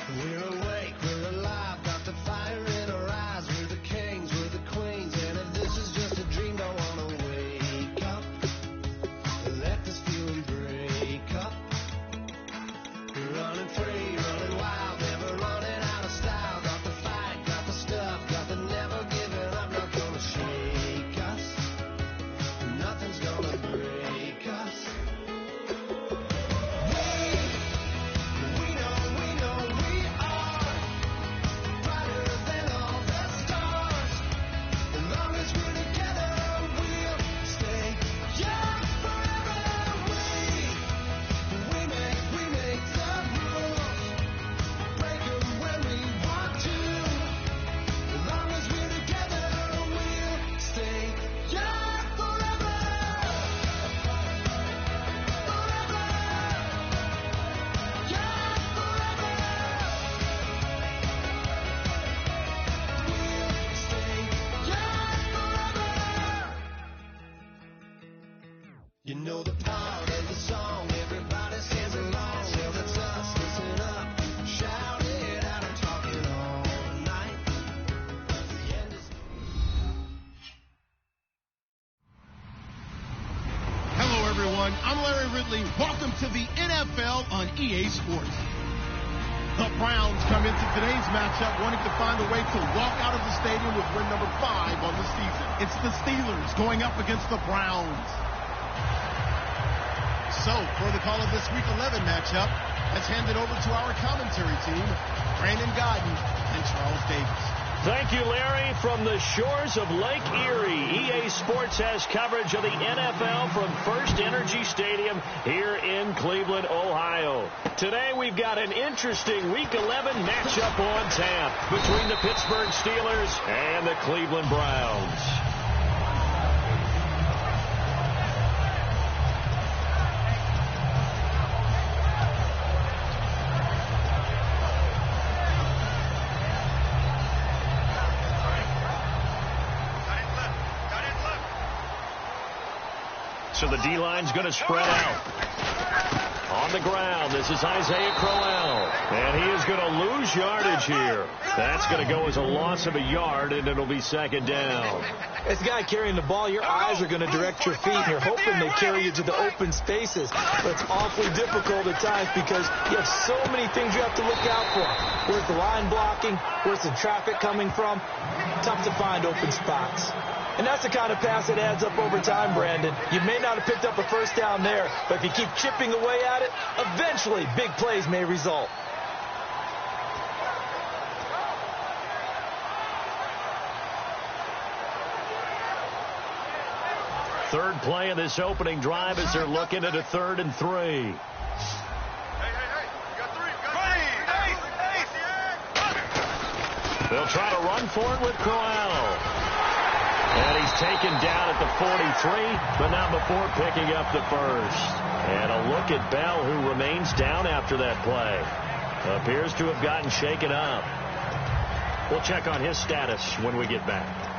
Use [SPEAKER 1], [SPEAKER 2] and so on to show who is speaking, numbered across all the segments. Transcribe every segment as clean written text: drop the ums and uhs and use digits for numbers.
[SPEAKER 1] We're awake, we're alive, got the fire in our eyes. We're the kings, we're the queens, and if this is just a dream, don't wanna wake up. Let this feeling break up. We're running free, running wild, never running out of style. Got the fight, got the stuff, got the never giving up. Not gonna shake us, nothing's gonna break us. You know the part of the song, everybody sings along. Well, that's us, listen up, shout it out, I'm talking all night. The end is...
[SPEAKER 2] Hello, everyone. I'm Larry Ridley. Welcome to the NFL on EA Sports. The Browns come into today's matchup wanting to find a way to walk out of the stadium with win number 5 on the season. It's the Steelers going up against the Browns. So, for the call of this Week 11 matchup, let's hand it over to our commentary team, Brandon Godden and Charles Davis.
[SPEAKER 3] Thank you, Larry. From the shores of Lake Erie, EA Sports has coverage of the NFL from First Energy Stadium here in Cleveland, Ohio. Today, we've got an interesting Week 11 matchup on tap between the Pittsburgh Steelers and the Cleveland Browns. So the D-line's going to spread out. On the ground, this is Isaiah Crowell. And he is going to lose yardage here. That's going to go as a loss of a yard, and it'll be second down.
[SPEAKER 4] As a guy carrying the ball, your eyes are going to direct your feet, and you're hoping they carry you to the open spaces. But it's awfully difficult at times because you have so many things you have to look out for. Where's the line blocking? Where's the traffic coming from? Tough to find open spots. And that's the kind of pass that adds up over time, Brandon. You may not have picked up a first down there, but if you keep chipping away at it, eventually big plays may result.
[SPEAKER 3] Third play of this opening drive as they're looking at a 3rd and 3.
[SPEAKER 5] Hey, you got 3.
[SPEAKER 3] They'll try to run for it with Crowell. And he's taken down at the 43, but not before picking up the first. And a look at Bell, who remains down after that play. Appears to have gotten shaken up. We'll check on his status when we get back.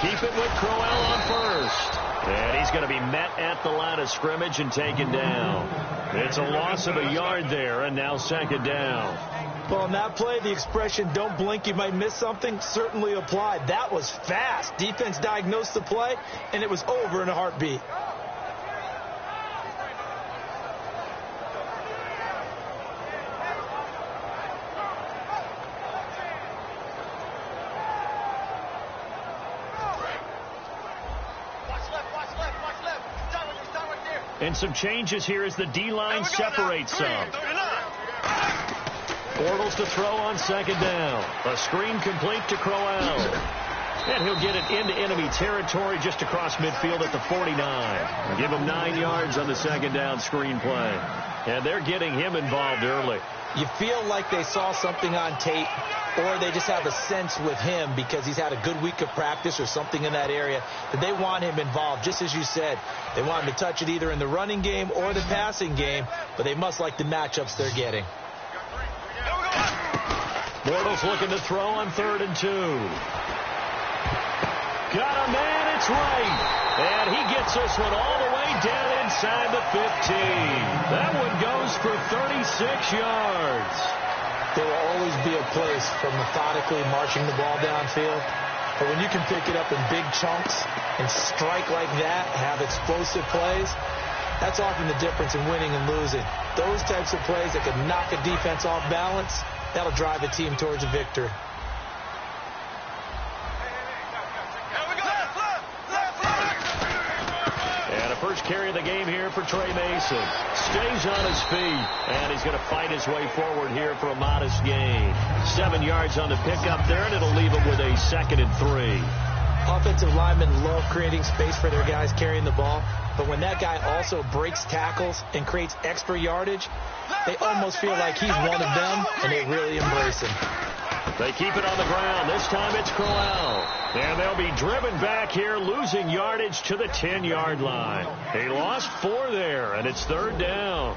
[SPEAKER 3] Keep it with Crowell on first. And he's going to be met at the line of scrimmage and taken down. It's a loss of a yard there, and now second down.
[SPEAKER 4] Well, on that play, the expression, don't blink, you might miss something, certainly applied. That was fast. Defense diagnosed the play, and it was over in a heartbeat.
[SPEAKER 3] And some changes here as the D-line separates some. Bortles to throw on second down. A screen complete to Crowell. And he'll get it into enemy territory just across midfield at the 49. Give him 9 yards on the second down screen play. And they're getting him involved early.
[SPEAKER 4] You feel like they saw something on tape, or they just have a sense with him because he's had a good week of practice or something in that area that they want him involved. Just as you said, they want him to touch it either in the running game or the passing game, but they must like the matchups they're getting.
[SPEAKER 3] Bortles looking to throw on 3rd and 2. Got a man, it's right. And he gets this one all the way down inside the 15. That one goes for 36 yards.
[SPEAKER 4] There will always be a place for methodically marching the ball downfield. But when you can pick it up in big chunks and strike like that, have explosive plays, that's often the difference in winning and losing. Those types of plays that can knock a defense off balance, that'll drive a team towards a victory.
[SPEAKER 3] First carry of the game here for Trey Mason. Stays on his feet, and he's going to fight his way forward here for a modest gain. 7 yards on the pickup there, and it'll leave him with a 2nd and 3.
[SPEAKER 4] Offensive linemen love creating space for their guys carrying the ball, but when that guy also breaks tackles and creates extra yardage, they almost feel like he's one of them, and they really embrace him.
[SPEAKER 3] They keep it on the ground. This time it's Crowell. And they'll be driven back here, losing yardage to the 10-yard line. He lost 4 there, and it's 3rd down.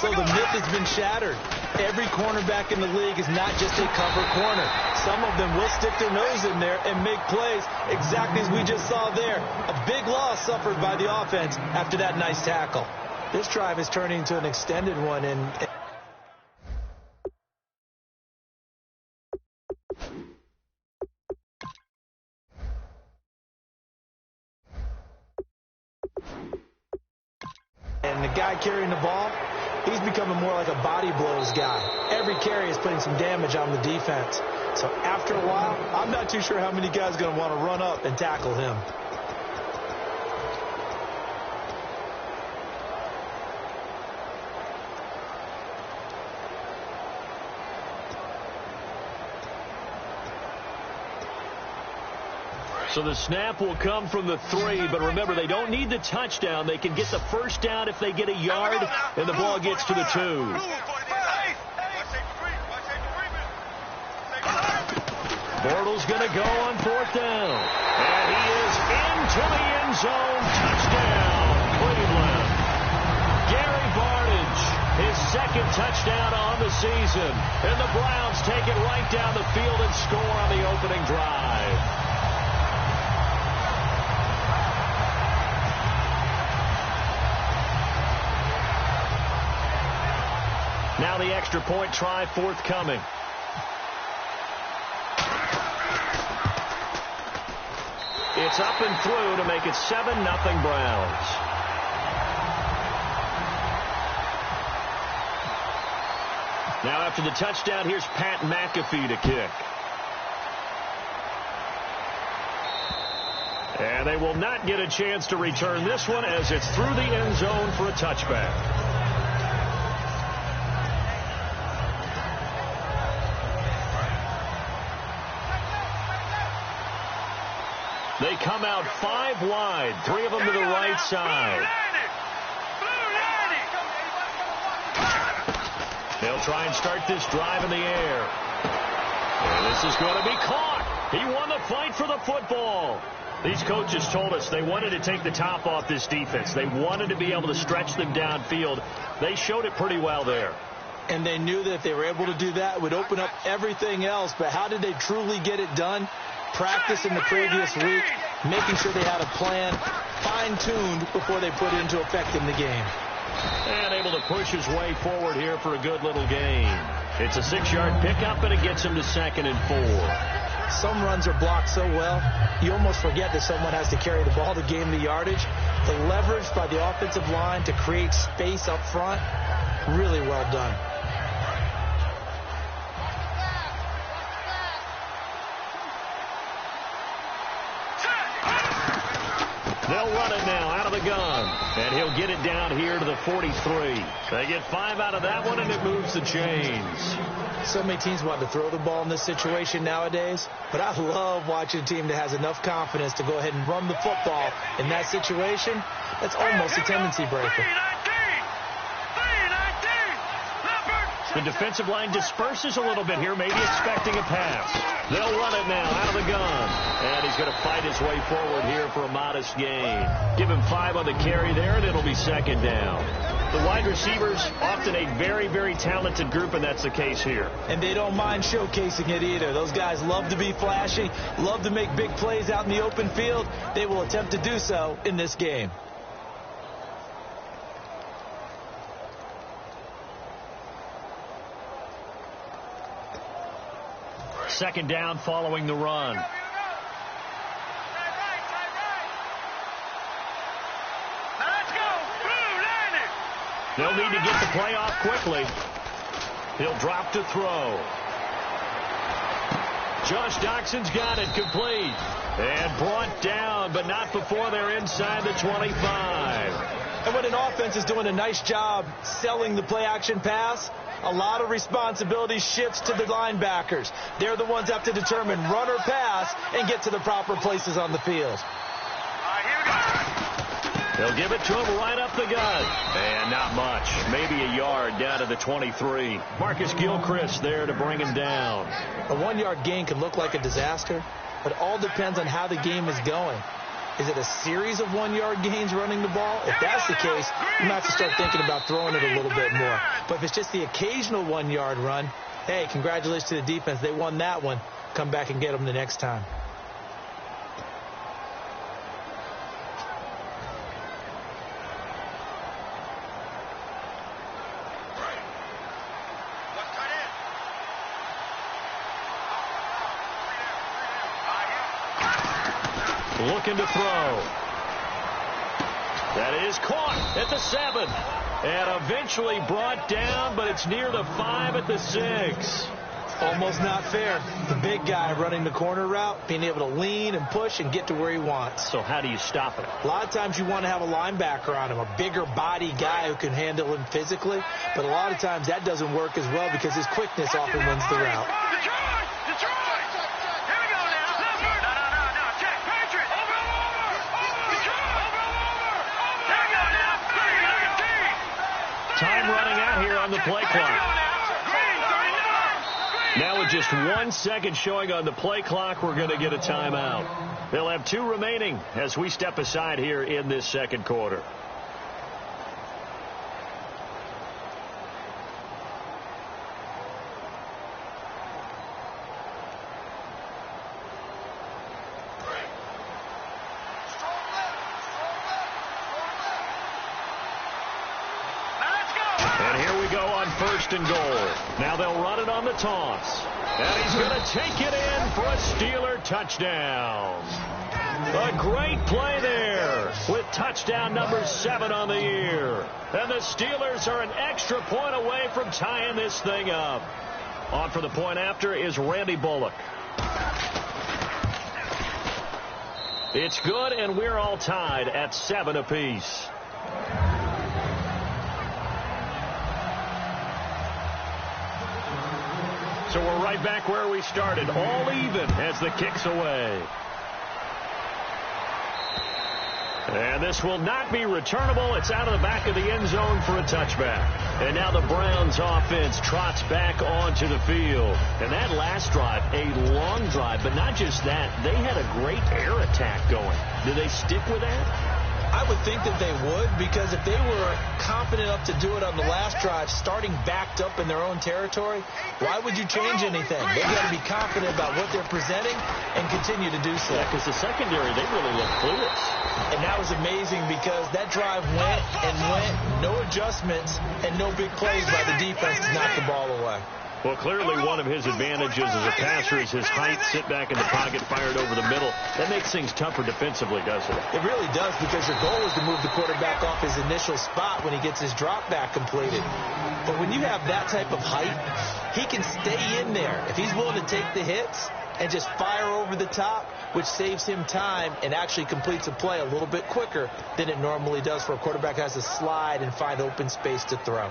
[SPEAKER 4] So the myth has been shattered. Every cornerback in the league is not just a cover corner. Some of them will stick their nose in there and make plays exactly as we just saw there. A big loss suffered by the offense after that nice tackle. This drive is turning into an extended one, and the guy carrying the ball, he's becoming more like a body blows guy. Every carry is putting some damage on the defense. So after a while, I'm not too sure how many guys are going to want to run up and tackle him.
[SPEAKER 3] So the snap will come from the 3, but remember, they don't need the touchdown. They can get the first down if they get a yard, and the ball gets to the 2. Bortles going to go on 4th down. And he is into the end zone. Touchdown, Cleveland. Gary Barnidge, his 2nd touchdown on the season. And the Browns take it right down the field and score on the opening drive. Now the extra point try forthcoming. It's up and through to make it 7-0 Browns. Now after the touchdown, here's Pat McAfee to kick. And they will not get a chance to return this one as it's through the end zone for a touchback. They come out 5 wide, 3 of them to the right side. They'll try and start this drive in the air. And this is going to be caught. He won the fight for the football. These coaches told us they wanted to take the top off this defense. They wanted to be able to stretch them downfield. They showed it pretty well there.
[SPEAKER 4] And they knew that if they were able to do that, it would open up everything else. But how did they truly get it done? Practice in the previous week, making sure they had a plan, fine-tuned before they put it into effect in the game.
[SPEAKER 3] And able to push his way forward here for a good little gain. It's a 6-yard pickup, and it gets him to 2nd and 4.
[SPEAKER 4] Some runs are blocked so well, you almost forget that someone has to carry the ball to gain the yardage. The leverage by the offensive line to create space up front, really well done.
[SPEAKER 3] They'll run it now out of the gun, and he'll get it down here to the 43. They get 5 out of that one, and it moves the chains.
[SPEAKER 4] So many teams want to throw the ball in this situation nowadays, but I love watching a team that has enough confidence to go ahead and run the football in that situation. That's almost a tendency breaker.
[SPEAKER 3] The defensive line disperses a little bit here, maybe expecting a pass. They'll run it now out of the gun. And he's going to fight his way forward here for a modest gain. Give him 5 on the carry there, and it'll be second down. The wide receivers, often a very, very talented group, and that's the case here.
[SPEAKER 4] And they don't mind showcasing it either. Those guys love to be flashy, love to make big plays out in the open field. They will attempt to do so in this game.
[SPEAKER 3] Second down following the run. They'll need to get the play off quickly. He'll drop to throw. Josh Doxson's got it complete. And brought down, but not before they're inside the 25.
[SPEAKER 4] And when an offense is doing a nice job selling the play-action pass, a lot of responsibility shifts to the linebackers. They're the ones that have to determine run or pass and get to the proper places on the field.
[SPEAKER 3] They'll give it to him right up the gut. And not much. Maybe a yard down to the 23. Marcus Gilchrist there to bring him down.
[SPEAKER 4] A 1-yard gain can look like a disaster, but it all depends on how the game is going. Is it a series of 1-yard gains running the ball? If that's the case, you might have to start thinking about throwing it a little bit more. But if it's just the occasional 1-yard run, hey, congratulations to the defense. They won that one. Come back and get them the next time.
[SPEAKER 3] Looking to throw. That is caught at the 7. And eventually brought down, but it's near the 5 at the 6.
[SPEAKER 4] Almost not fair. The big guy running the corner route, being able to lean and push and get to where he wants.
[SPEAKER 3] So how do you stop it?
[SPEAKER 4] A lot of times you want to have a linebacker on him, a bigger body guy who can handle him physically. But a lot of times that doesn't work as well because his quickness often wins the route.
[SPEAKER 3] Time running out here on the play clock. Now with just 1 second showing on the play clock, we're going to get a timeout. They'll have 2 remaining as we step aside here in this second quarter. First and goal. Now they'll run it on the toss. And he's going to take it in for a Steeler touchdown. A great play there with touchdown number 7 on the year. And the Steelers are an extra point away from tying this thing up. On for the point after is Randy Bullock. It's good, and we're all tied at 7 apiece. So we're right back where we started, all even as the kick's away. And this will not be returnable. It's out of the back of the end zone for a touchback. And now the Browns offense trots back onto the field. And that last drive, a long drive, but not just that. They had a great air attack going. Do they stick with that?
[SPEAKER 4] I would think that they would, because if they were confident enough to do it on the last drive, starting backed up in their own territory, why would you change anything? They've got to be confident about what they're presenting and continue to do so.
[SPEAKER 3] Yeah, because the secondary, they really look clueless.
[SPEAKER 4] And that was amazing because that drive went and went, no adjustments, and no big plays by the defense to knock the ball away.
[SPEAKER 3] Well, clearly one of his advantages as a passer is his height, sit back in the pocket, fired over the middle. That makes things tougher defensively, doesn't it?
[SPEAKER 4] It really does, because your goal is to move the quarterback off his initial spot when he gets his drop back completed. But when you have that type of height, he can stay in there. If he's willing to take the hits and just fire over the top, which saves him time and actually completes a play a little bit quicker than it normally does for a quarterback who has to slide and find open space to throw.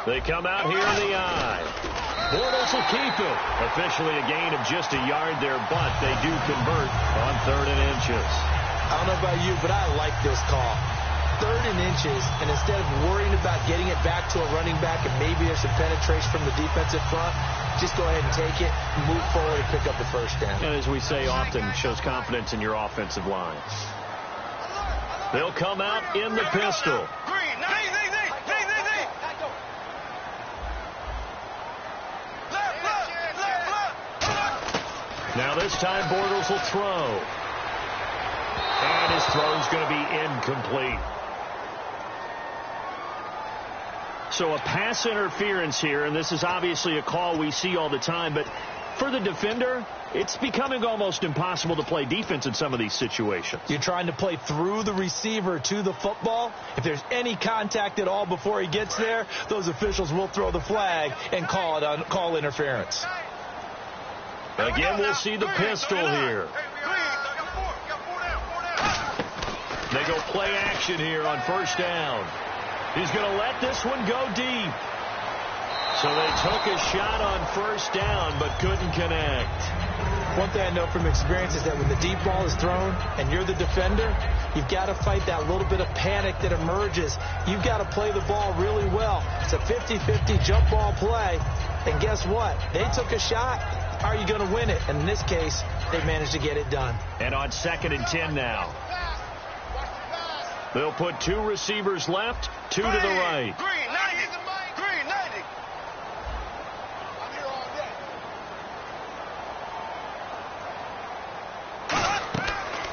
[SPEAKER 3] They come out here in the eye. Bortles will keep it. Officially a gain of just a yard there, but they do convert on 3rd and inches.
[SPEAKER 4] I don't know about you, but I like this call. 3rd and inches, and instead of worrying about getting it back to a running back and maybe there's some penetration from the defensive front, just go ahead and take it, move forward, and pick up the first down.
[SPEAKER 3] And as we say often, shows confidence in your offensive line. They'll come out in the pistol. Now this time Bortles will throw. And his throw's going to be incomplete. So a pass interference here, and this is obviously a call we see all the time, but for the defender, it's becoming almost impossible to play defense in some of these situations.
[SPEAKER 4] You're trying to play through the receiver to the football. If there's any contact at all before he gets there, those officials will throw the flag and call interference.
[SPEAKER 3] Again, we'll see the pistol here. They go play action here on first down. He's going to let this one go deep. So they took a shot on first down but couldn't connect.
[SPEAKER 4] One thing I know from experience is that when the deep ball is thrown and you're the defender, you've got to fight that little bit of panic that emerges. You've got to play the ball really well. It's a 50-50 jump ball play. And guess what? They took a shot. Are you going to win it? And in this case, they managed to get it done.
[SPEAKER 3] And on 2nd and 10 now. They'll put 2 receivers left, 2 to the right.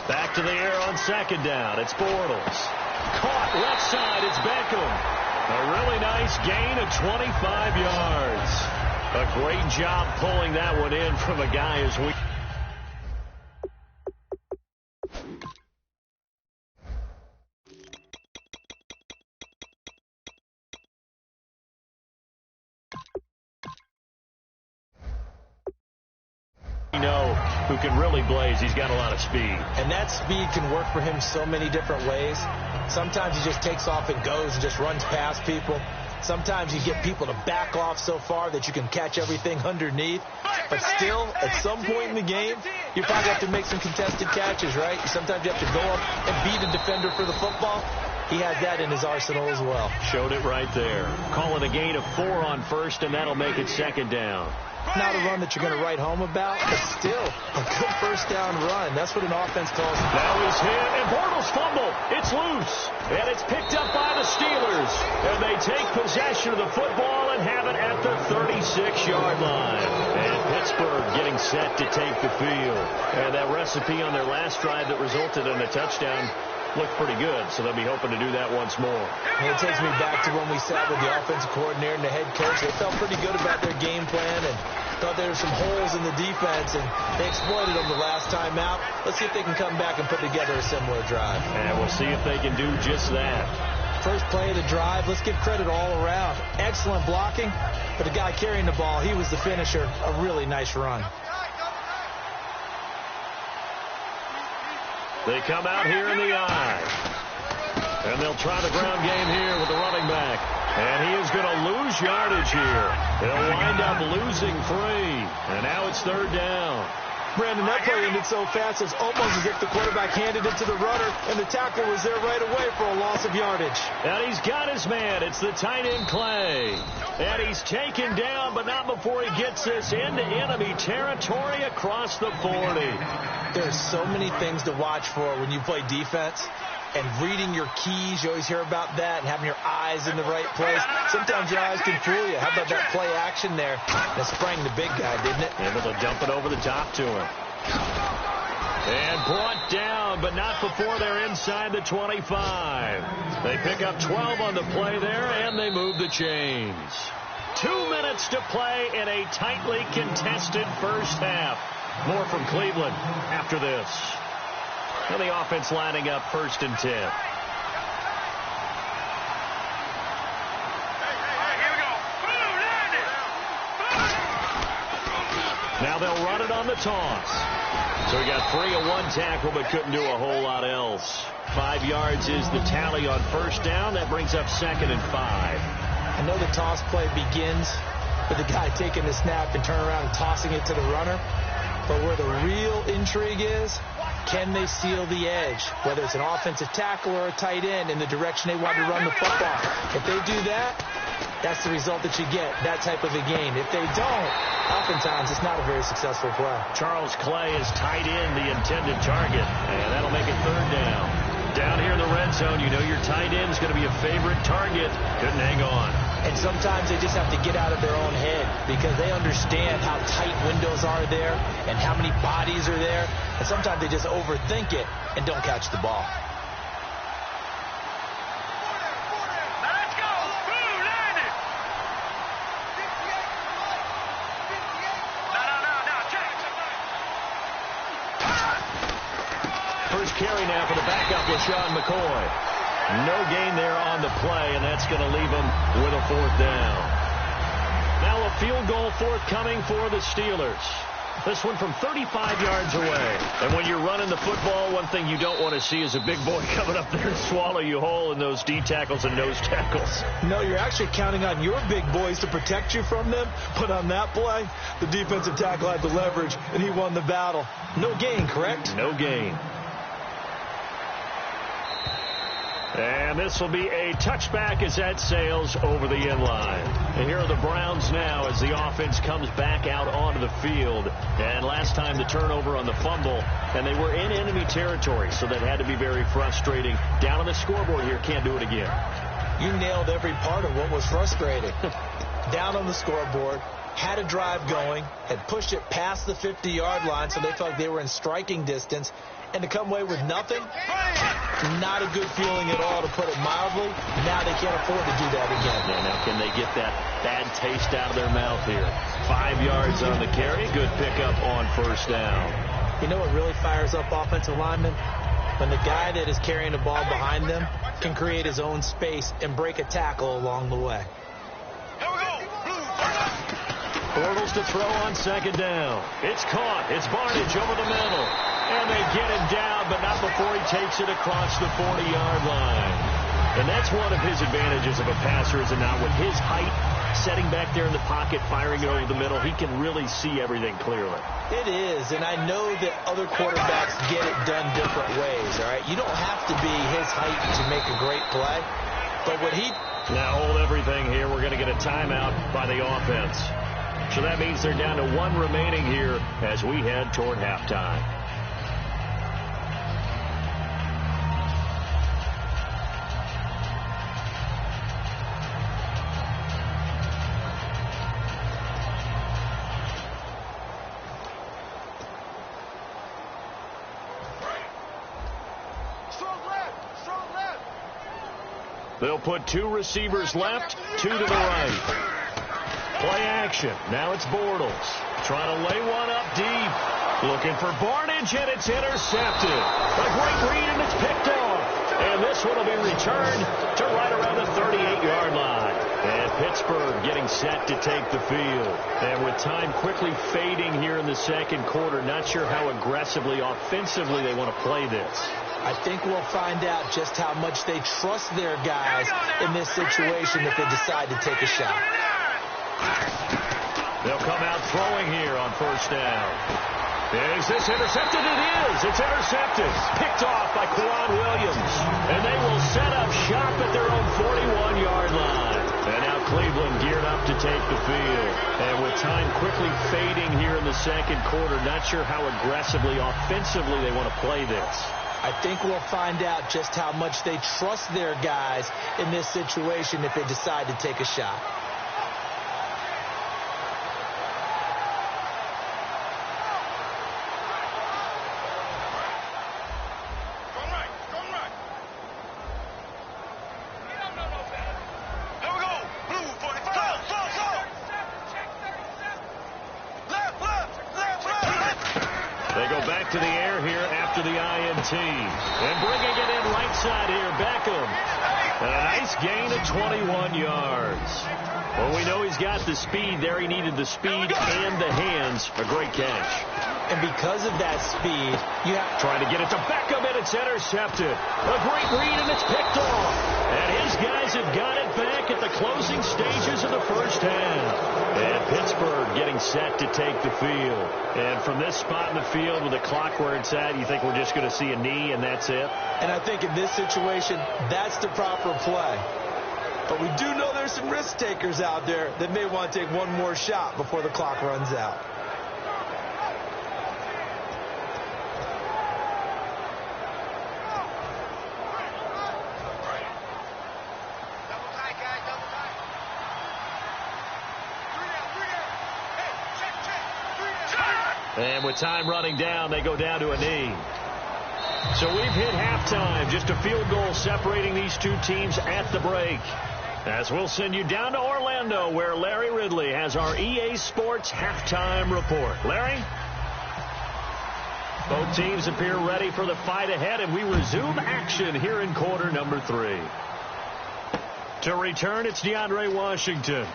[SPEAKER 3] Back to the air on 2nd down. It's Bortles. Caught left side. It's Beckham. A really nice gain of 25 yards. A great job pulling that one in from a guy as weak. Who can really blaze. He's got a lot of speed.
[SPEAKER 4] And that speed can work for him so many different ways. Sometimes he just takes off and goes and just runs past people. Sometimes you get people to back off so far that you can catch everything underneath. But still, at some point in the game, you probably have to make some contested catches, right? Sometimes you have to go up and beat a defender for the football. He has that in his arsenal as well.
[SPEAKER 3] Showed it right there. Calling a gain of 4 on first, and that'll make it 2nd down.
[SPEAKER 4] Not a run that you're going to write home about, but still a good first down run. That's what an offense calls it.
[SPEAKER 3] That was hit, and Bortles fumble. It's loose, and it's picked up by the Steelers. And they take possession of the football and have it at the 36-yard line. And Pittsburgh getting set to take the field. And that recipe on their last drive that resulted in a touchdown looked pretty good, so they'll be hoping to do that once more.
[SPEAKER 4] And it takes me back to when we sat with the offensive coordinator and the head coach. They felt pretty good about their game plan and thought there were some holes in the defense, and they exploited them the last time out. Let's see if they can come back and put together a similar drive.
[SPEAKER 3] And we'll see if they can do just that.
[SPEAKER 4] First play of the drive, let's give credit all around. Excellent blocking, but the guy carrying the ball, he was the finisher. A really nice run.
[SPEAKER 3] They come out here in the eye. And they'll try the ground game here with the running back. And he is going to lose yardage here. He'll wind up losing 3. And now it's 3rd down.
[SPEAKER 4] Brandon, that play ended so fast, it's almost as if the quarterback handed it to the runner, and the tackle was there right away for a loss of yardage.
[SPEAKER 3] And he's got his man. It's the tight end, Clay. And he's taken down, but not before he gets this into enemy territory across the 40.
[SPEAKER 4] There's so many things to watch for when you play defense. And reading your keys, you always hear about that, and having your eyes in the right place. Sometimes your eyes can fool you. How about that play action there? That sprang the big guy, didn't it?
[SPEAKER 3] Able to dump it over the top to him. And brought down, but not before they're inside the 25. They pick up 12 on the play there, and they move the chains. 2 minutes to play in a tightly contested first half. More from Cleveland after this. And the offense lining up 1st and 10. Now they'll run it on the toss. So he got 3 on 1 tackle, but couldn't do a whole lot else. 5 yards is the tally on first down. That brings up 2nd and 5.
[SPEAKER 4] I know the toss play begins with the guy taking the snap and turning around and tossing it to the runner. But where the real intrigue is Can they seal the edge, whether it's an offensive tackle or a tight end, in the direction they want to run the football? If they do that, that's the result that you get, that type of a game. If they don't, oftentimes it's not a very successful play.
[SPEAKER 3] Charles Clay is tight end, the intended target, and that'll make it third down. Down here in the red zone, you know your tight end is going to be a favorite target. Couldn't hang on.
[SPEAKER 4] And sometimes they just have to get out of their own head because they understand how tight windows are there and how many bodies are there. And sometimes they just overthink it and don't catch the ball.
[SPEAKER 5] Let's go! Blue, line it! No, check.
[SPEAKER 3] First carry now for the backup, LaShawn McCoy. No gain there on the play, and that's going to leave them with a fourth down. Now a field goal forthcoming for the Steelers. This one from 35 yards away. And when you're running the football, one thing you don't want to see is a big boy coming up there and swallow you whole in those D tackles and nose tackles.
[SPEAKER 4] No, you're actually counting on your big boys to protect you from them. But on that play, the defensive tackle had the leverage, and he won the battle. No gain, correct?
[SPEAKER 3] No gain. And this will be a touchback as that sails over the end line. And here are the Browns now as the offense comes back out onto the field. And last time the turnover on the fumble, and they were in enemy territory, so that had to be very frustrating. Down on the scoreboard here, can't do it again.
[SPEAKER 4] You nailed every part of what was frustrating. Down on the scoreboard, had a drive going, had pushed it past the 50-yard line, so they felt like they were in striking distance. And to come away with nothing, not a good feeling at all, to put it mildly. Now they can't afford to do that again.
[SPEAKER 3] Yeah, now can they get that bad taste out of their mouth here? 5 yards on the carry. Good pickup on first down.
[SPEAKER 4] You know what really fires up offensive linemen? When the guy that is carrying the ball behind them can create his own space and break a tackle along the way.
[SPEAKER 5] Here we go!
[SPEAKER 3] Bortles to throw on second down. It's caught. It's Barnidge over the middle. And they get him down, but not before he takes it across the 40-yard line. And that's one of his advantages of a passer, is it not? With his height, setting back there in the pocket, firing it over the middle, he can really see everything clearly.
[SPEAKER 4] It is, and I know that other quarterbacks get it done different ways, all right? You don't have to be his height to make a great play, but what he...
[SPEAKER 3] Now hold everything here. We're going to get a timeout by the offense. So that means they're down to one remaining here as we head toward halftime. They'll put two receivers left, two to the right. Play action. Now it's Bortles. Trying to lay one up deep. Looking for Barnidge, and it's intercepted. A great read, and it's picked off. And this one will be returned to right around the 38-yard line. And Pittsburgh getting set to take the field. And with time quickly fading here in the second quarter, not sure how aggressively, offensively they want to play this.
[SPEAKER 4] I think we'll find out just how much they trust their guys in this situation if they decide to take a shot.
[SPEAKER 3] They'll come out throwing here on first down. Is this intercepted? It is. It's intercepted. Picked off by Quan Williams. And they will set up shop at their own 41-yard line. And now Cleveland geared up to take the field. And with time quickly fading here in the second quarter, not sure how aggressively, offensively they want to play this.
[SPEAKER 4] I think we'll find out just how much they trust their guys in this situation if they decide to take a shot.
[SPEAKER 3] To the air here after the INT. And bringing it in right side here, Beckham. And a nice gain of 21 yards. Well, we know he's got the speed there. He needed the speed and the hands. A great catch.
[SPEAKER 4] And because of that speed, you have...
[SPEAKER 3] Trying to get it to Beckham, and it's intercepted. A great read, and it's picked off. And his guys have got it back at the closing stages of the first half. And Pittsburgh getting set to take the field. And from this spot in the field with the clock where it's at, you think we're just going to see a knee and that's it?
[SPEAKER 4] And I think in this situation, that's the proper play. But we do know there's some risk takers out there that may want to take one more shot before the clock runs out.
[SPEAKER 3] And with time running down, they go down to a knee. So we've hit halftime. Just a field goal separating these two teams at the break. As we'll send you down to Orlando, where Larry Ridley has our EA Sports halftime report. Larry? Both teams appear ready for the fight ahead, and we resume action here in quarter number 3. To return, it's DeAndre Washington.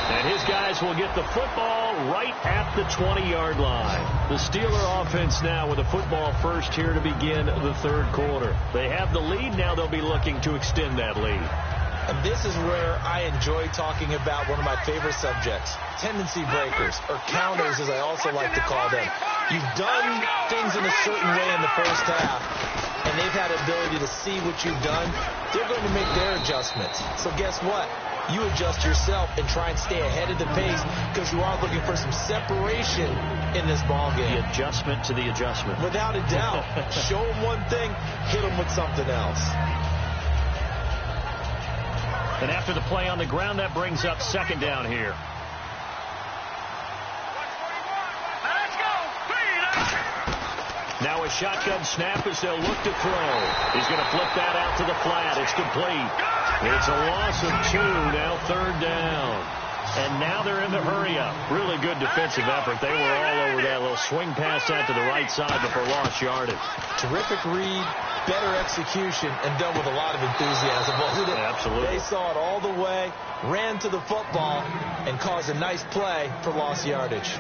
[SPEAKER 3] And his guys will get the football right at the 20-yard line. The Steeler offense now with a football first here to begin the third quarter. They have the lead. Now they'll be looking to extend that lead.
[SPEAKER 4] And this is where I enjoy talking about one of my favorite subjects, tendency breakers, or counters as I also like to call them. You've done things in a certain way in the first half, and they've had the ability to see what you've done. They're going to make their adjustments. So guess what? You adjust yourself and try and stay ahead of the pace because you are looking for some separation in this ball game.
[SPEAKER 3] The adjustment to the adjustment.
[SPEAKER 4] Without a doubt. Show them one thing, hit them with something else.
[SPEAKER 3] And after the play on the ground, that brings up second down here. Now a shotgun snap as they'll look to throw. He's going to flip that out to the flat. It's complete. It's a loss of 2, now third down. And now they're in the hurry-up. Really good defensive effort. They were all over that little swing pass out to the right side before lost yardage.
[SPEAKER 4] Terrific read, better execution, and done with a lot of enthusiasm, wasn't it?
[SPEAKER 3] Absolutely.
[SPEAKER 4] They saw it all the way, ran to the football, and caused a nice play for lost yardage.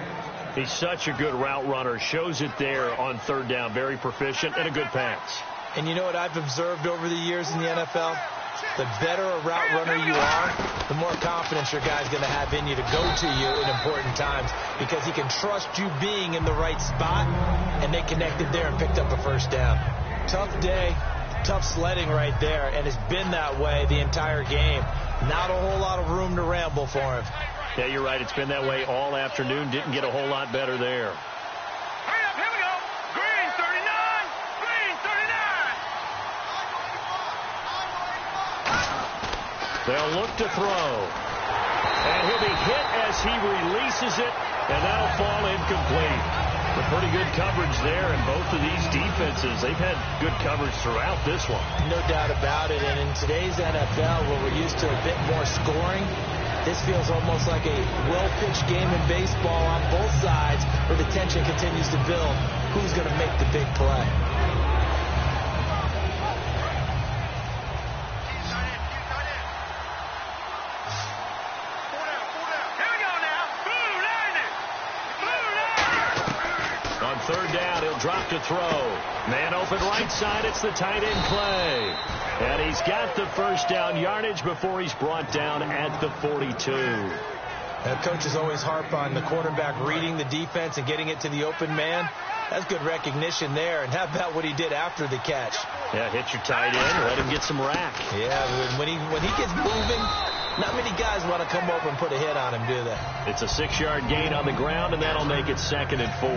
[SPEAKER 3] He's such a good route runner. Shows it there on third down. Very proficient and a good pass.
[SPEAKER 4] And you know what I've observed over the years in the NFL? The better a route runner you are, the more confidence your guy's going to have in you to go to you in important times because he can trust you being in the right spot, and they connected there and picked up a first down. Tough day, tough sledding right there, and it's been that way the entire game. Not a whole lot of room to ramble for him.
[SPEAKER 3] Yeah, you're right. It's been that way all afternoon. Didn't get a whole lot better there.
[SPEAKER 5] Hurry up, here we go. Green 39. Green 39.
[SPEAKER 3] They'll look to throw. And he'll be hit as he releases it, and that'll fall incomplete. But pretty good coverage there in both of these defenses. They've had good coverage throughout this one.
[SPEAKER 4] No doubt about it. And in today's NFL, where we're used to a bit more scoring, this feels almost like a well-pitched game in baseball on both sides where the tension continues to build. Who's going to make the big play?
[SPEAKER 3] On third down, he'll drop to throw. Man open right side. It's the tight end play. And he's got the first down yardage before he's brought down at the 42.
[SPEAKER 4] Coaches always harp on the quarterback reading the defense and getting it to the open man. That's good recognition there. And how about what he did after the catch?
[SPEAKER 3] Yeah, hit your tight end. Let him get some rack.
[SPEAKER 4] Yeah, when he gets moving, not many guys want to come over and put a hit on him, do they?
[SPEAKER 3] It's a 6-yard gain on the ground, and that'll make it 2nd and 4.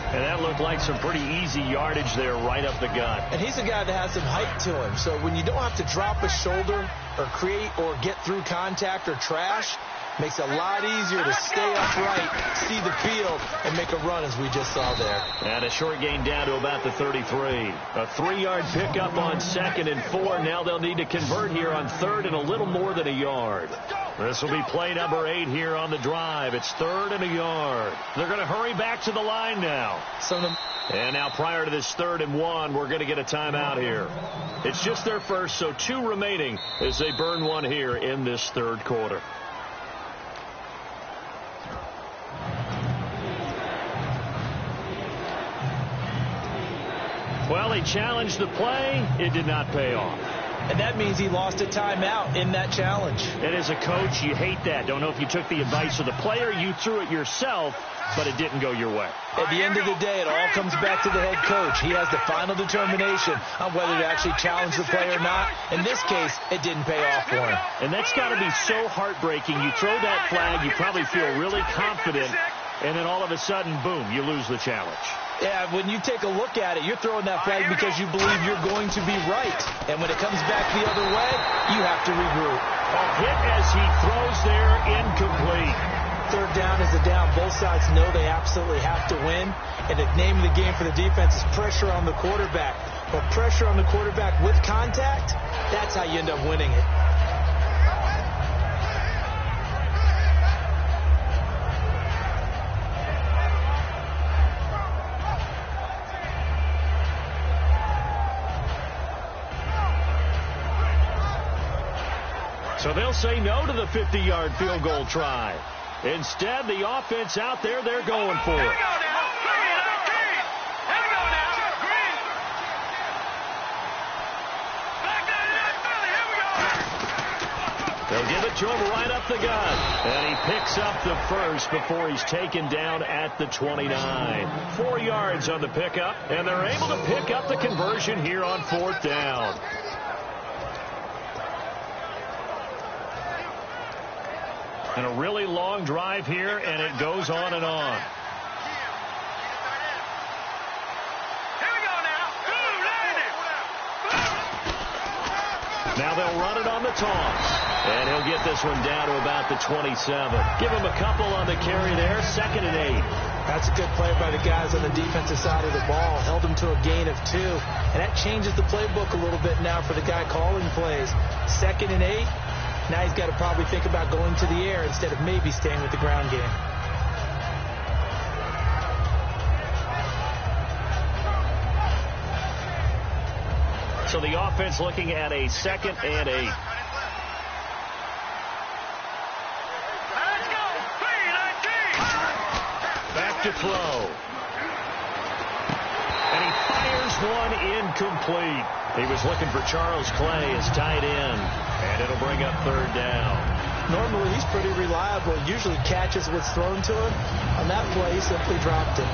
[SPEAKER 3] And that looked like some pretty easy yardage there right up the gut.
[SPEAKER 4] And he's a guy that has some height to him. So when you don't have to drop a shoulder or create or get through contact or trash, makes it a lot easier to stay upright, see the field, and make a run as we just saw there.
[SPEAKER 3] And a short gain down to about the 33. A 3-yard pickup on 2nd and 4. Now they'll need to convert here on 3rd and a little more than a yard. This will be play number 8 here on the drive. It's 3rd and a yard. They're going to hurry back to the line now. And now prior to this 3rd and 1, we're going to get a timeout here. It's just their first, so 2 remaining as they burn one here in this third quarter. Well, he challenged the play. It did not pay off.
[SPEAKER 4] and that means he lost a timeout in that challenge.
[SPEAKER 3] And as a coach, you hate that. Don't know if you took the advice of the player, you threw it yourself, but it didn't go your way.
[SPEAKER 4] At the end of the day, it all comes back to the head coach. He has the final determination on whether to actually challenge the play or not. In this case, it didn't pay off for him.
[SPEAKER 3] And that's got to be so heartbreaking. You throw that flag, you probably feel really confident, and then all of a sudden, boom, you lose the challenge.
[SPEAKER 4] Yeah, when you take a look at it, you're throwing that flag because you believe you're going to be right. And when it comes back the other way, you have to regroup.
[SPEAKER 3] A hit as he throws there, incomplete.
[SPEAKER 4] Third down is a down. Both sides know they absolutely have to win. And the name of the game for the defense is pressure on the quarterback. But pressure on the quarterback with contact, that's how you end up winning it.
[SPEAKER 3] So they'll say no to the 50-yard field goal try. Instead, the offense out there, they're going for it. They'll give it to him right up the gut. And he picks up the first before he's taken down at the 29. 4 yards on the pickup, and they're able to pick up the conversion here on 4th down. And a really long drive here, and it goes on and on. Now they'll run it on the toss. And he'll get this one down to about the 27. Give him a couple on the carry there. 2nd and 8.
[SPEAKER 4] That's a good play by the guys on the defensive side of the ball. Held him to a gain of 2. And that changes the playbook a little bit now for the guy calling plays. 2nd and 8. Now he's got to probably think about going to the air instead of maybe staying with the ground game.
[SPEAKER 3] So the offense looking at a 2nd and 8. Back to throw. And he fires one incomplete. He was looking for Charles Clay as tight end. And it'll bring up 3rd down.
[SPEAKER 4] Normally he's pretty reliable. Usually catches what's thrown to him. On that play, he simply dropped it.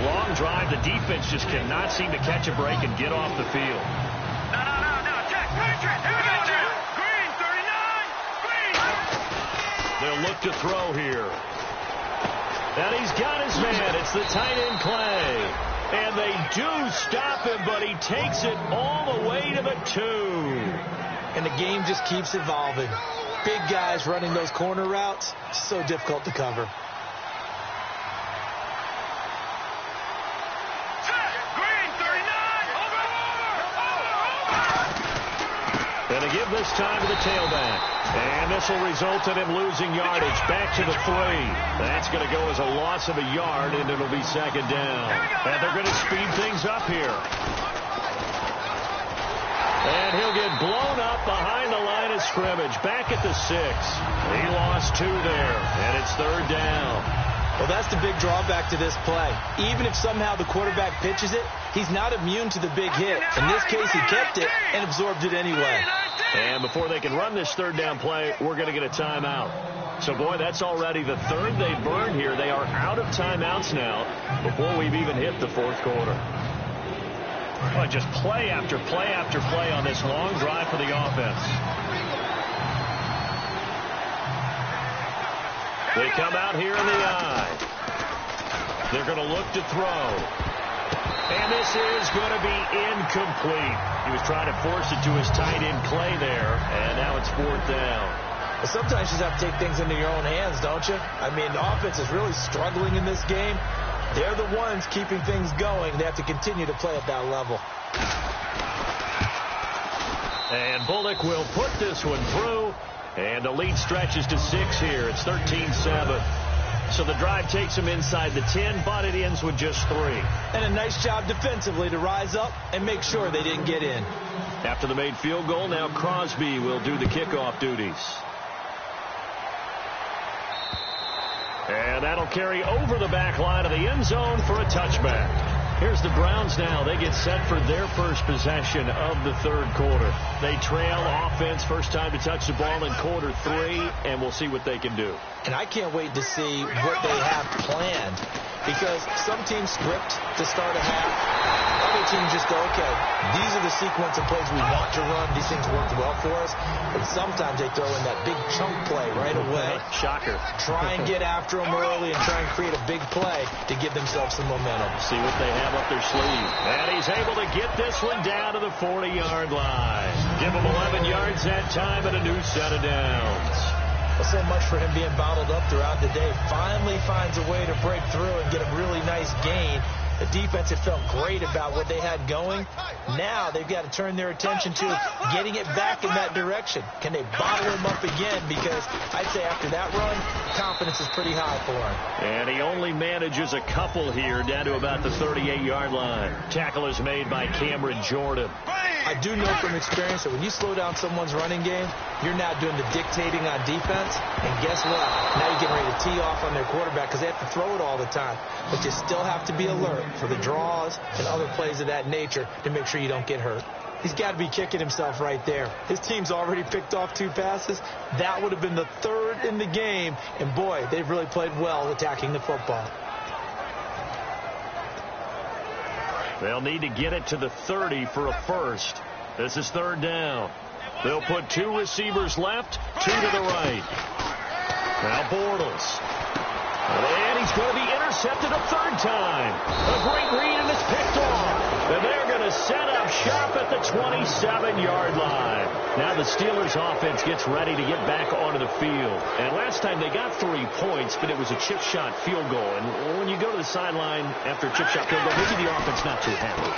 [SPEAKER 3] Long drive. The defense just cannot seem to catch a break and get off the field.
[SPEAKER 5] No. Check. Here we go now. Green, 39. Green.
[SPEAKER 3] They'll look to throw here. And he's got his man. It's the tight end Clay. And they do stop him, but he takes it all the way to the 2.
[SPEAKER 4] And the game just keeps evolving. Big guys running those corner routes, so difficult to cover.
[SPEAKER 3] And to give this time to the tailback. And this will result in him losing yardage. Back to the 3. That's going to go as a loss of a yard, and it'll be 2nd down. And they're going to speed things up here. And he'll get blown up behind the line of scrimmage. Back at the 6. He lost 2 there, and it's 3rd down.
[SPEAKER 4] Well, that's the big drawback to this play. Even if somehow the quarterback pitches it, he's not immune to the big hit. In this case, he kept it and absorbed it anyway.
[SPEAKER 3] And before they can run this 3rd down play, we're going to get a timeout. So, boy, that's already the 3rd they've burned here. They are out of timeouts now before we've even hit the 4th quarter. Oh, just play after play after play on this long drive for the offense. They come out here in the eye. They're going to look to throw. And this is going to be incomplete. He was trying to force it to his tight end Clay there, and now it's 4th down.
[SPEAKER 4] Well, sometimes you just have to take things into your own hands, don't you? I mean, the offense is really struggling in this game. They're the ones keeping things going. They have to continue to play at that level.
[SPEAKER 3] And Bullock will put this one through. And the lead stretches to 6 here. It's 13-7. So the drive takes them inside the 10, but it ends with just 3.
[SPEAKER 4] And a nice job defensively to rise up and make sure they didn't get in.
[SPEAKER 3] After the made field goal, now Crosby will do the kickoff duties. And that'll carry over the back line of the end zone for a touchback. Here's the Browns now. They get set for their first possession of the third quarter. They trail offense, first time to touch the ball in quarter 3, and we'll see what they can do.
[SPEAKER 4] And I can't wait to see what they have planned, because some teams script to start a half. Other teams just go, okay, these are the sequence of plays we want to run. These things worked well for us. And sometimes they throw in that big chunk play right away.
[SPEAKER 3] Shocker.
[SPEAKER 4] Try and get after them early and try and create a big play to give themselves some momentum.
[SPEAKER 3] See what they have up their sleeve. And he's able to get this one down to the 40-yard line. Give him 11 yards that time and a new set of downs.
[SPEAKER 4] Well, so much for him being bottled up throughout the day. Finally finds a way to break through and get a really nice gain. The defense had felt great about what they had going. Now they've got to turn their attention to getting it back in that direction. Can they bottle him up again? Because I'd say after that run, confidence is pretty high for him.
[SPEAKER 3] And he only manages a couple here down to about the 38-yard line. Tackle is made by Cameron Jordan.
[SPEAKER 4] I do know from experience that when you slow down someone's running game, you're now doing the dictating on defense. And guess what? Now you're getting ready to tee off on their quarterback because they have to throw it all the time. But you still have to be alert for the draws and other plays of that nature to make sure you don't get hurt. He's got to be kicking himself right there. His team's already picked off 2 passes. That would have been the 3rd in the game. And, boy, they've really played well attacking the football.
[SPEAKER 3] They'll need to get it to the 30 for a first. This is 3rd down. They'll put 2 receivers left, 2 to the right. Now Bortles. And he's going to be intercepted a 3rd time. A great read, and it's picked off. And they're going to set up shop at the 27-yard line. Now the Steelers offense gets ready to get back onto the field. And last time they got 3 points, but it was a chip shot field goal. And when you go to the sideline after a chip shot field goal, maybe the offense not too happy.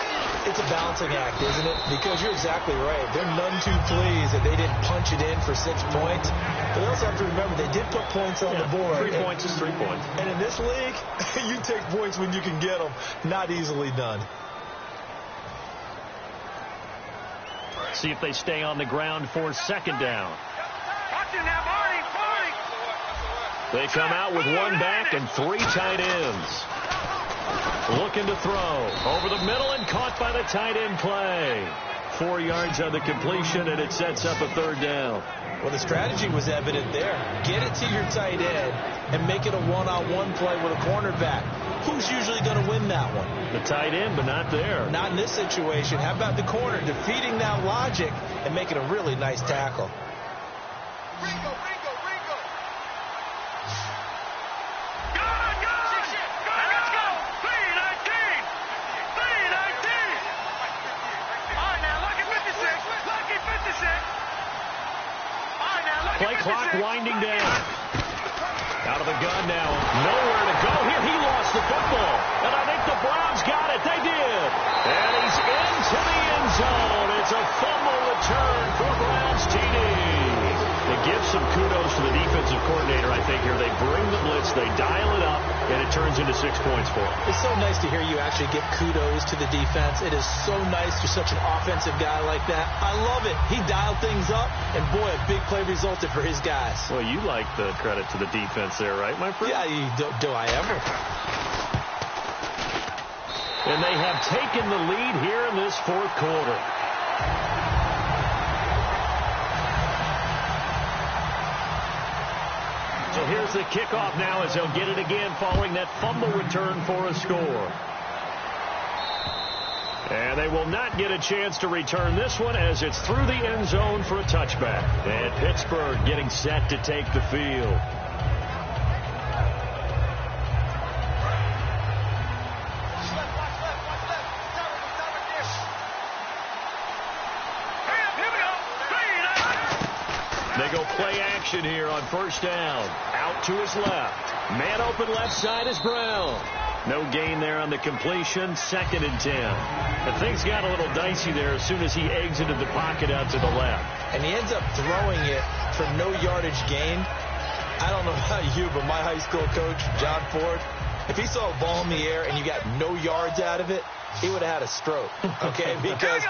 [SPEAKER 4] It's a balancing act, isn't it? Because you're exactly right. They're none too pleased that they didn't punch it in for 6 points. But they also have to remember they did put points on the board.
[SPEAKER 3] 3 points is 3 points.
[SPEAKER 4] And in this league, you take points when you can get them. Not easily done.
[SPEAKER 3] See if they stay on the ground for 2nd down. They come out with 1 back and 3 tight ends. Looking to throw. Over the middle and caught by the tight end play. 4 yards on the completion, and it sets up a 3rd down.
[SPEAKER 4] Well, the strategy was evident there. Get it to your tight end and make it a one-on-one play with a cornerback. Who's usually going to win that one?
[SPEAKER 3] The tight end, but not there.
[SPEAKER 4] Not in this situation. How about the corner defeating that logic and making a really nice tackle?
[SPEAKER 5] Ringo.
[SPEAKER 3] Play clock winding down. Out of the gun now. Nowhere to go here. He lost the football. And I think the Browns got it. They did. And he's into the end zone. It's a fumble return for Browns TD. They give some kudos to the defensive coordinator, I think, here. They bring the blitz, they dial it up, and it turns into 6 points for them.
[SPEAKER 4] It's so nice to hear you actually give kudos to the defense. It is so nice you're such an offensive guy like that. I love it. He dialed things up, and boy, a big play resulted for his guys.
[SPEAKER 3] Well, you like the credit to the defense there, right, my friend?
[SPEAKER 4] Yeah, do I ever?
[SPEAKER 3] And they have taken the lead here in this 4th quarter. So here's the kickoff now as they'll get it again following that fumble return for a score. And they will not get a chance to return this one as it's through the end zone for a touchback. And Pittsburgh getting set to take the field. They go play action here on 1st down. Out to his left. Man open left side is Brown. No gain there on the completion. 2nd and 10. And things got a little dicey there as soon as he exited the pocket out to the left.
[SPEAKER 4] And he ends up throwing it for no yardage gain. I don't know about you, but my high school coach, John Ford, if he saw a ball in the air and you got no yards out of it, he would have had a stroke, okay? Because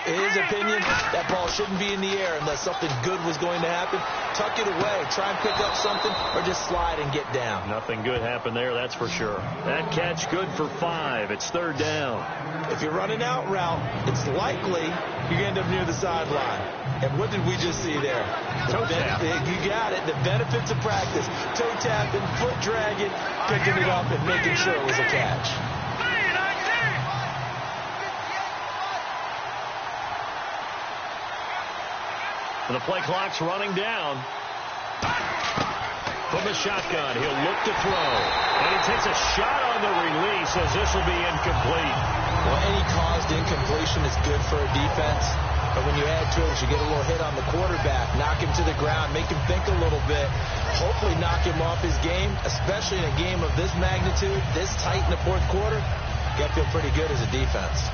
[SPEAKER 4] his opinion, that ball shouldn't be in the air unless something good was going to happen. Tuck it away, try and pick up something, or just slide and get down.
[SPEAKER 3] Nothing good happened there, that's for sure. That catch good for 5. It's 3rd down.
[SPEAKER 4] If you're running out route, it's likely you end up near the sideline. And what did we just see there?
[SPEAKER 3] Toe tap.
[SPEAKER 4] You got it. The benefits of practice. Toe tapping, foot dragging, picking it up, and making sure it was a catch.
[SPEAKER 3] The play clock's running down. From the shotgun, he'll look to throw. And he takes a shot on the release as this will be incomplete.
[SPEAKER 4] Well, any caused incompletion is good for a defense. But when you add to it, you get a little hit on the quarterback, knock him to the ground, make him think a little bit, hopefully knock him off his game, especially in a game of this magnitude, this tight in the 4th quarter. You got to feel pretty good as a defense.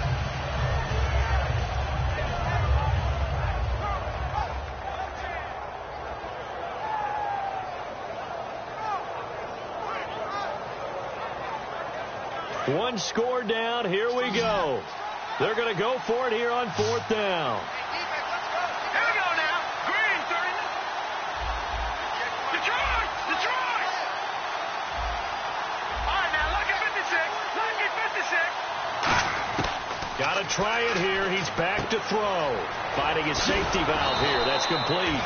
[SPEAKER 3] One score down. Here we go. They're going to go for it here on 4th down.
[SPEAKER 5] Here we go now. Green, 30. Detroit! Detroit! All right, now, lucky 56. Lucky 56.
[SPEAKER 3] Got to try it here. He's back to throw. Finding his safety valve here. That's complete.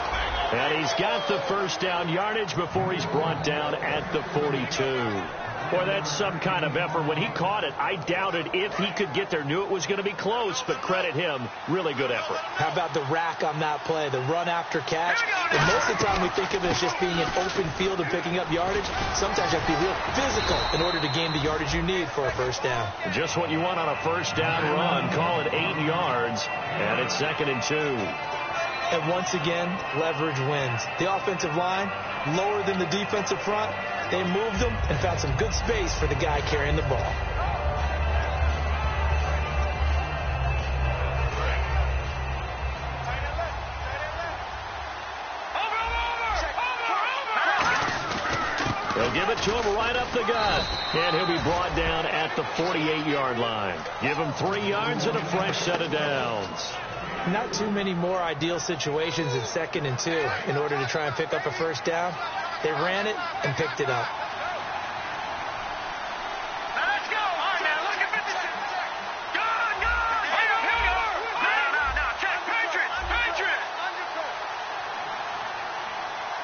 [SPEAKER 3] And he's got the 1st down yardage before he's brought down at the 42. Boy, that's some kind of effort. When he caught it, I doubted if he could get there. Knew it was going to be close, but credit him. Really good effort.
[SPEAKER 4] How about the rack on that play, the run after catch? And most of the time we think of it as just being an open field and picking up yardage. Sometimes you have to be real physical in order to gain the yardage you need for a 1st down.
[SPEAKER 3] Just what you want on a 1st down run. Call it 8 yards, and it's 2nd and 2.
[SPEAKER 4] And once again, leverage wins. The offensive line, lower than the defensive front. They moved them and found some good space for the guy carrying the ball.
[SPEAKER 3] They'll give it to him right up the gut. And he'll be brought down at the 48-yard line. Give him 3 yards and a fresh set of downs.
[SPEAKER 4] Not too many more ideal situations in 2nd and 2 in order to try and pick up a 1st down. They ran it and picked it up.
[SPEAKER 5] Now, let's go. All right, now, lucky 56. Gone. Here we go. Now, check. Patriots.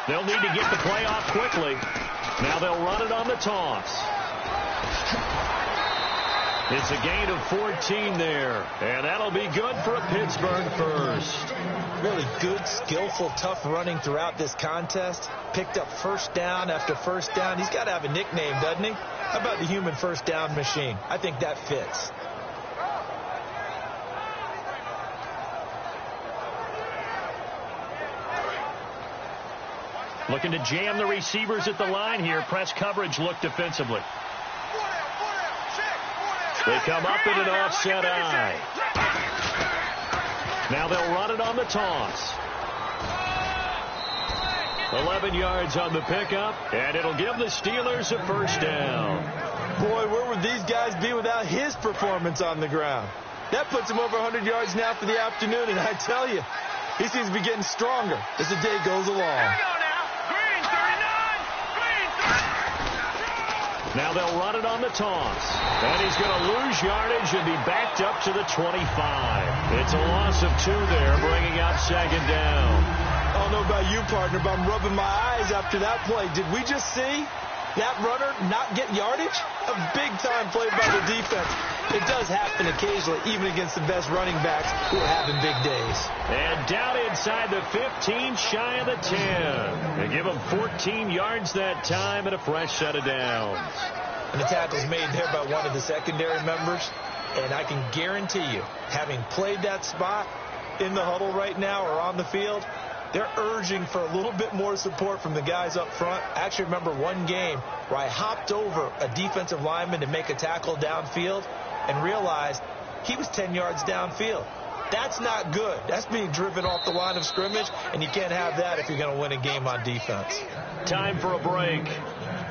[SPEAKER 3] They'll need to get the play off quickly. Now they'll run it on the toss. It's a gain of 14 there. And that'll be good for a Pittsburgh 1st.
[SPEAKER 4] Really good, skillful, tough running throughout this contest. Picked up 1st down after 1st down. He's got to have a nickname, doesn't he? How about the human 1st down machine? I think that fits.
[SPEAKER 3] Looking to jam the receivers at the line here. Press coverage look defensively. They come up in an offset eye. Now they'll run it on the toss. 11 yards on the pickup, and it'll give the Steelers a 1st down.
[SPEAKER 4] Boy, where would these guys be without his performance on the ground? That puts him over 100 yards now for the afternoon, and I tell you, he seems to be getting stronger as the day goes along.
[SPEAKER 3] Now they'll run it on the toss. And he's going to lose yardage and be backed up to the 25. It's a loss of 2 there, bringing out 2nd down.
[SPEAKER 4] I don't know about you, partner, but I'm rubbing my eyes after that play. Did we just see that runner not get yardage? A big-time play by the defense. It does happen occasionally, even against the best running backs who are having big days.
[SPEAKER 3] And down inside the 15, shy of the 10. They give him 14 yards that time and a fresh set of downs.
[SPEAKER 4] And the tackle's made there by one of the secondary members. And I can guarantee you, having played that spot in the huddle right now or on the field, they're urging for a little bit more support from the guys up front. I actually remember one game where I hopped over a defensive lineman to make a tackle downfield and realized he was 10 yards downfield. That's not good. That's being driven off the line of scrimmage, and you can't have that if you're going to win a game on defense.
[SPEAKER 3] Time for a break.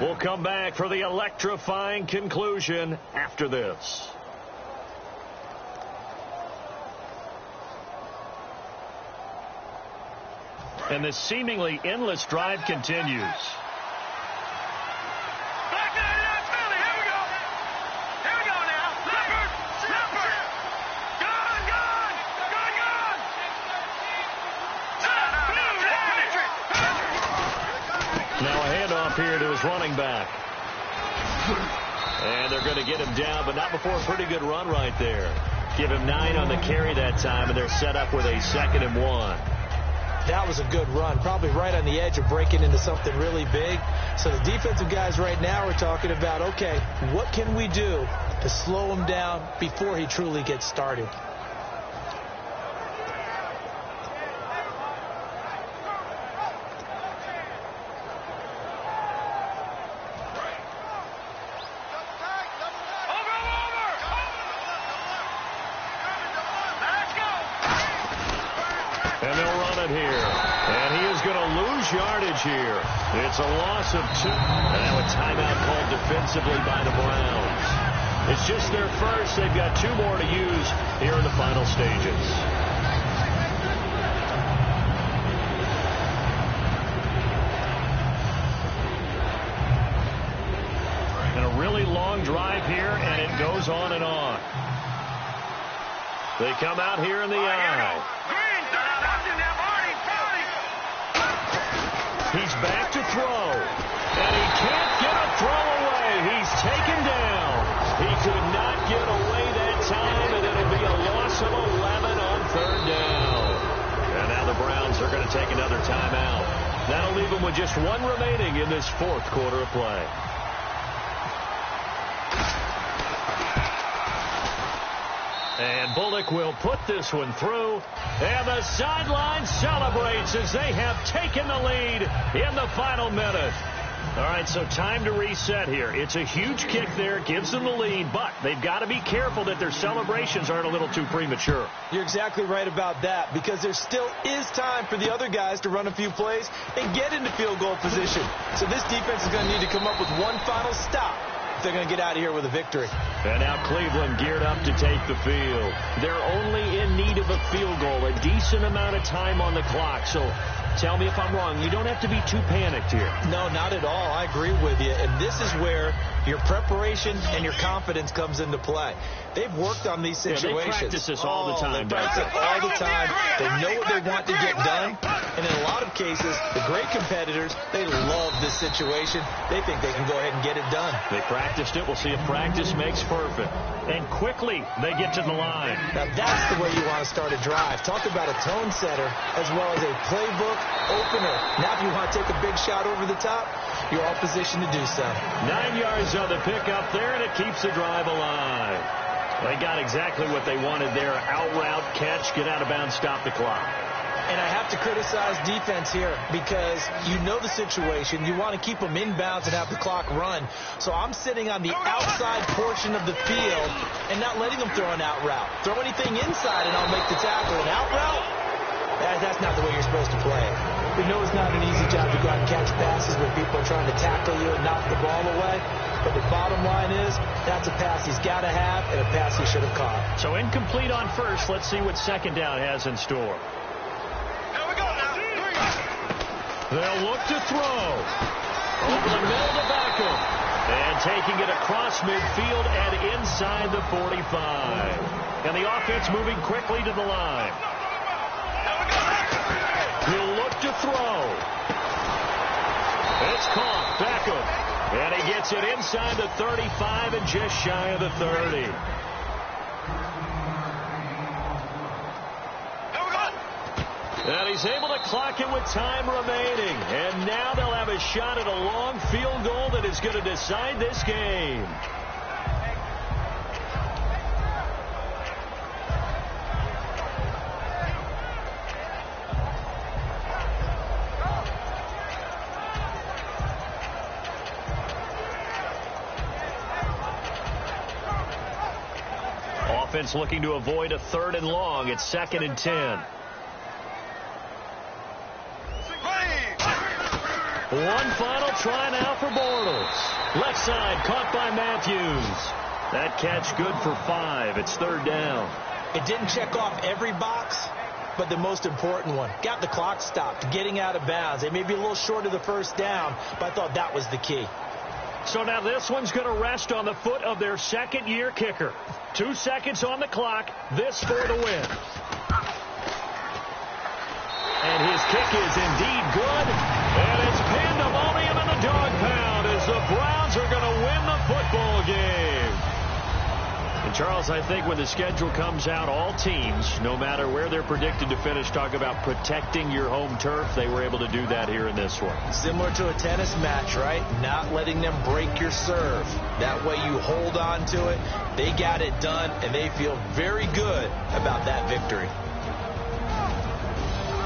[SPEAKER 3] We'll come back for the electrifying conclusion after this. And this seemingly endless drive continues.
[SPEAKER 5] Back to the Philly. Here we go. Here we go now. Leopard. Leopard. Gone. Gone. Gone. Gone.
[SPEAKER 3] Now a handoff here to his running back. And they're going to get him down, but not before a pretty good run right there. Give him 9 on the carry that time, and they're set up with a 2nd and 1.
[SPEAKER 4] That was a good run, probably right on the edge of breaking into something really big. So the defensive guys right now are talking about, okay, what can we do to slow him down before he truly gets started?
[SPEAKER 3] Here. It's a loss of 2. And now a timeout called defensively by the Browns. It's just their first. They've got 2 more to use here in the final stages. And a really long drive here, and it goes on and on. They come out here in the eye. He's back to throw, and he can't get a throw away. He's taken down. He could not get away that time, and it'll be a loss of 11 on 3rd down. And now the Browns are going to take another timeout. That'll leave them with just 1 remaining in this 4th quarter of play. And Bullock will put this one through. And the sideline celebrates as they have taken the lead in the final minute. All right, so time to reset here. It's a huge kick there, gives them the lead, but they've got to be careful that their celebrations aren't a little too premature.
[SPEAKER 4] You're exactly right about that, because there still is time for the other guys to run a few plays and get into field goal position. So this defense is going to need to come up with one final stop if they're going to get out of here with a victory.
[SPEAKER 3] And now Cleveland geared up to take the field. They're only in need of a field goal, a decent amount of time on the clock. So tell me if I'm wrong. You don't have to be too panicked here.
[SPEAKER 4] No, not at all. I agree with you. And this is where your preparation and your confidence comes into play. They've worked on these situations.
[SPEAKER 3] Yeah, they practice this all the time.
[SPEAKER 4] They practice it all the time. They know what they want to get done. And in a lot of cases, the great competitors, they love this situation. They think they can go ahead and get it done.
[SPEAKER 3] They practiced it. We'll see if practice makes perfect. And quickly, they get to the line.
[SPEAKER 4] Now, that's the way you want to start a drive. Talk about a tone setter as well as a playbook opener. Now, if you want to take a big shot over the top, you're all positioned to do so.
[SPEAKER 3] 9 yards on the pickup there, and it keeps the drive alive. They got exactly what they wanted there. Out route, catch, get out of bounds, stop the clock.
[SPEAKER 4] And I have to criticize defense here because you know the situation. You want to keep them inbounds and have the clock run. So I'm sitting on the outside portion of the field and not letting them throw an out route. Throw anything inside and I'll make the tackle. An out route? That's not the way you're supposed to play it. We know it's not an easy job to go out and catch passes when people are trying to tackle you and knock the ball away. But the bottom line is, that's a pass he's got to have and a pass he should have caught.
[SPEAKER 3] So incomplete on first. Let's see what second down has in store. They'll look to throw. Over the middle to Beckham. And taking it across midfield and inside the 45. And the offense moving quickly to the line. He'll look to throw. It's caught. Beckham. And he gets it inside the 35 and just shy of the 30. And he's able to clock it with time remaining. And now they'll have a shot at a long field goal that is going to decide this game. Offense looking to avoid a 3rd and long. It's 2nd and 10. One final try now for Bortles. Left side caught by Matthews. That catch good for 5. It's 3rd down.
[SPEAKER 4] It didn't check off every box, but the most important one. Got the clock stopped, getting out of bounds. They may be a little short of the first down, but I thought that was the key.
[SPEAKER 3] So now this one's going to rest on the foot of their second-year kicker. 2 seconds on the clock. This for the win. And his kick is indeed good. And it's pandemonium in the dog pound as the Browns are going to win the football game. And Charles, I think when the schedule comes out, all teams, no matter where they're predicted to finish, talk about protecting your home turf. They were able to do that here in this one.
[SPEAKER 4] Similar to a tennis match, right? Not letting them break your serve. That way you hold on to it. They got it done, and they feel very good about that victory.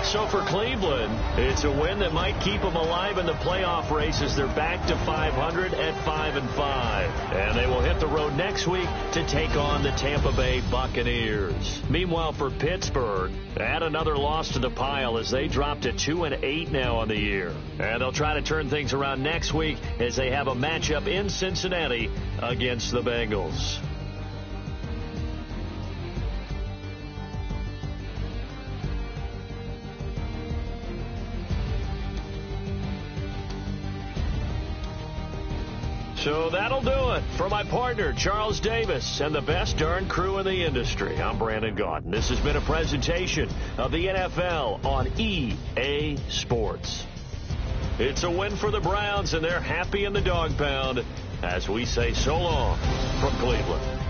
[SPEAKER 3] So for Cleveland, it's a win that might keep them alive in the playoff race as they're back to 500 at 5-5. And they will hit the road next week to take on the Tampa Bay Buccaneers. Meanwhile, for Pittsburgh, add another loss to the pile as they drop to 2-8 now on the year. And they'll try to turn things around next week as they have a matchup in Cincinnati against the Bengals. So that'll do it. For my partner, Charles Davis, and the best darn crew in the industry, I'm Brandon Gaudin. This has been a presentation of the NFL on EA Sports. It's a win for the Browns, and they're happy in the dog pound as we say so long from Cleveland.